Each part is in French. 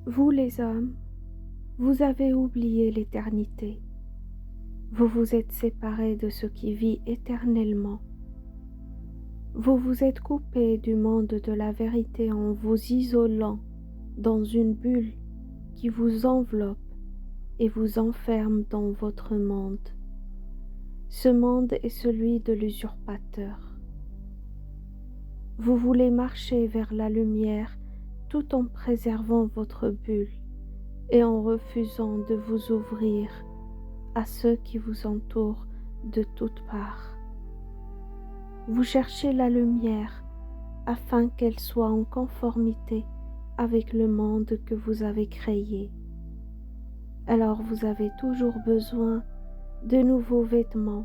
Vous les hommes, vous avez oublié l'éternité. Vous vous êtes séparés de ce qui vit éternellement. Vous vous êtes coupés du monde de la vérité en vous isolant dans une bulle qui vous enveloppe et vous enferme dans votre monde. Ce monde est celui de l'usurpateur. Vous voulez marcher vers la lumière tout en préservant votre bulle et en refusant de vous ouvrir à ceux qui vous entourent de toutes parts. Vous cherchez la lumière afin qu'elle soit en conformité avec le monde que vous avez créé. Alors vous avez toujours besoin de nouveaux vêtements,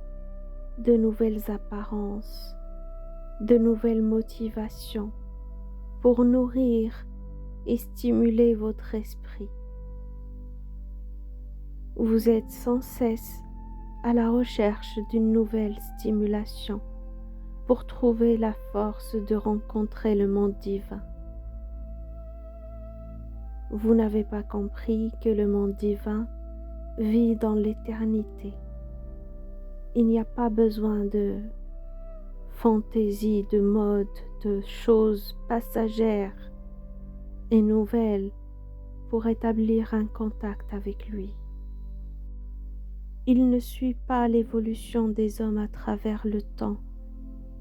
de nouvelles apparences, de nouvelles motivations pour nourrir et stimuler votre esprit. Vous êtes sans cesse à la recherche d'une nouvelle stimulation pour trouver la force de rencontrer le monde divin. Vous n'avez pas compris que le monde divin vit dans l'éternité. Il n'y a pas besoin de fantaisie, de mode, de choses passagères et nouvelles pour établir un contact avec lui. Il ne suit pas l'évolution des hommes à travers le temps,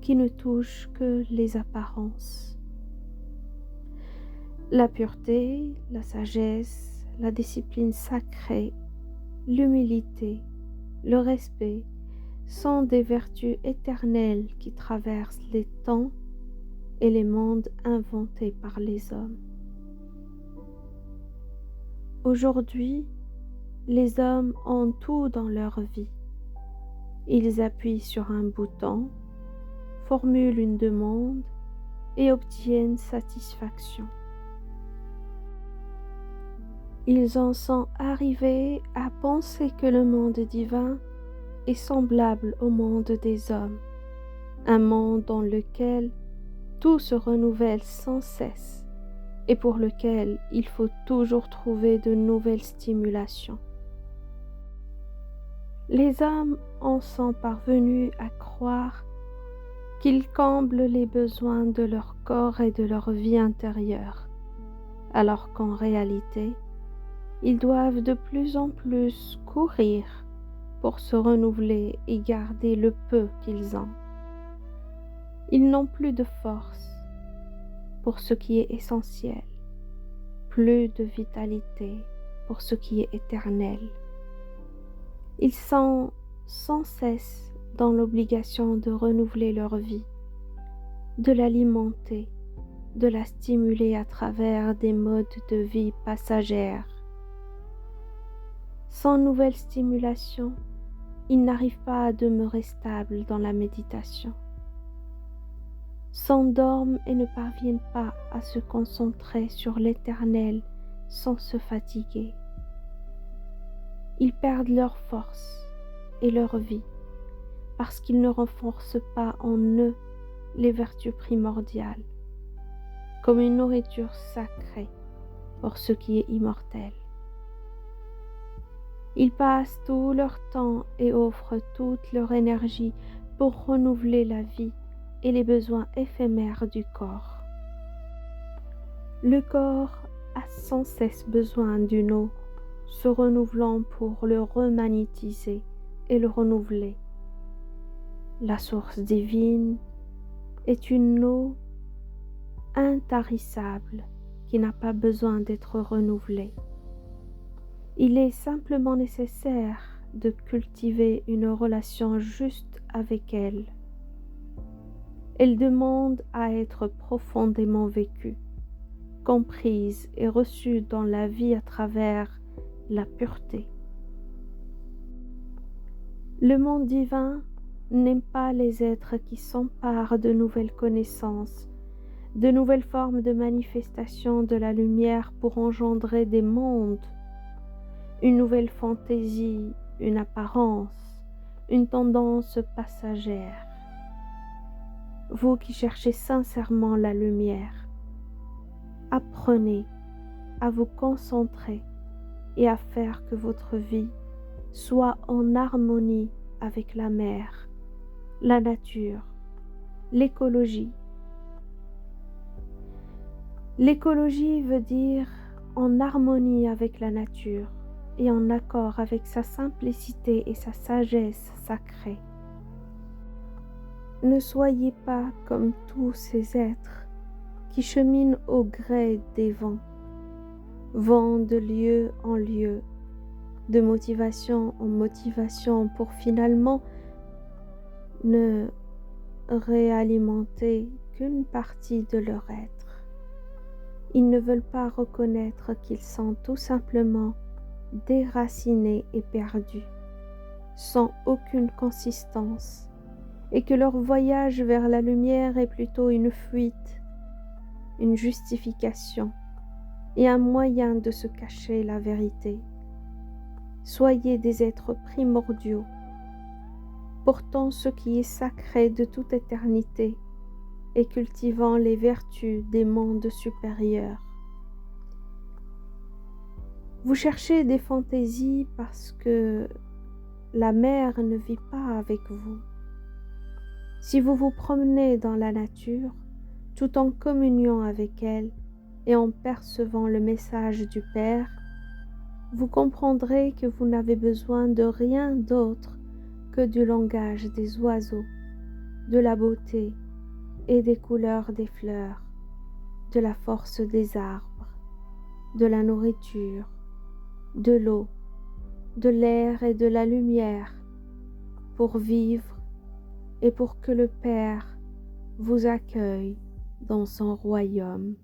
qui ne touche que les apparences. La pureté, la sagesse, la discipline sacrée, l'humilité, le respect sont des vertus éternelles qui traversent les temps et les mondes inventés par les hommes. Aujourd'hui, les hommes ont tout dans leur vie. Ils appuient sur un bouton, formulent une demande et obtiennent satisfaction. Ils en sont arrivés à penser que le monde divin est semblable au monde des hommes, un monde dans lequel tout se renouvelle sans cesse et pour lequel il faut toujours trouver de nouvelles stimulations. Les hommes en sont parvenus à croire qu'ils comblent les besoins de leur corps et de leur vie intérieure, alors qu'en réalité, ils doivent de plus en plus courir pour se renouveler et garder le peu qu'ils ont. Ils n'ont plus de force pour ce qui est essentiel, plus de vitalité pour ce qui est éternel. Ils sont sans cesse dans l'obligation de renouveler leur vie, de l'alimenter, de la stimuler à travers des modes de vie passagères. Sans nouvelle stimulation, ils n'arrivent pas à demeurer stables dans la méditation, s'endorment et ne parviennent pas à se concentrer sur l'Éternel sans se fatiguer. Ils perdent leur force et leur vie parce qu'ils ne renforcent pas en eux les vertus primordiales, comme une nourriture sacrée pour ce qui est immortel. Ils passent tout leur temps et offrent toute leur énergie pour renouveler la vie et les besoins éphémères du corps. Le corps a sans cesse besoin d'une eau se renouvelant pour le remagnétiser et le renouveler. La source divine est une eau intarissable qui n'a pas besoin d'être renouvelée. Il est simplement nécessaire de cultiver une relation juste avec elle. Elle demande à être profondément vécue, comprise et reçue dans la vie à travers la pureté. Le monde divin n'aime pas les êtres qui s'emparent de nouvelles connaissances, de nouvelles formes de manifestation de la lumière pour engendrer des mondes, une nouvelle fantaisie, une apparence, une tendance passagère. Vous qui cherchez sincèrement la lumière, apprenez à vous concentrer et à faire que votre vie soit en harmonie avec la mer, la nature, l'écologie. L'écologie veut dire en harmonie avec la nature et en accord avec sa simplicité et sa sagesse sacrée. Ne soyez pas comme tous ces êtres qui cheminent au gré des vont de lieu en lieu, de motivation en motivation pour finalement ne réalimenter qu'une partie de leur être. Ils ne veulent pas reconnaître qu'ils sont tout simplement déracinés et perdus, sans aucune consistance, et que leur voyage vers la lumière est plutôt une fuite, une justification et un moyen de se cacher la vérité. Soyez des êtres primordiaux, portant ce qui est sacré de toute éternité et cultivant les vertus des mondes supérieurs. Vous cherchez des fantaisies parce que la mer ne vit pas avec vous. Si vous vous promenez dans la nature, tout en communion avec elle et en percevant le message du Père, vous comprendrez que vous n'avez besoin de rien d'autre que du langage des oiseaux, de la beauté et des couleurs des fleurs, de la force des arbres, de la nourriture, de l'eau, de l'air et de la lumière, pour vivre et pour que le Père vous accueille dans son royaume.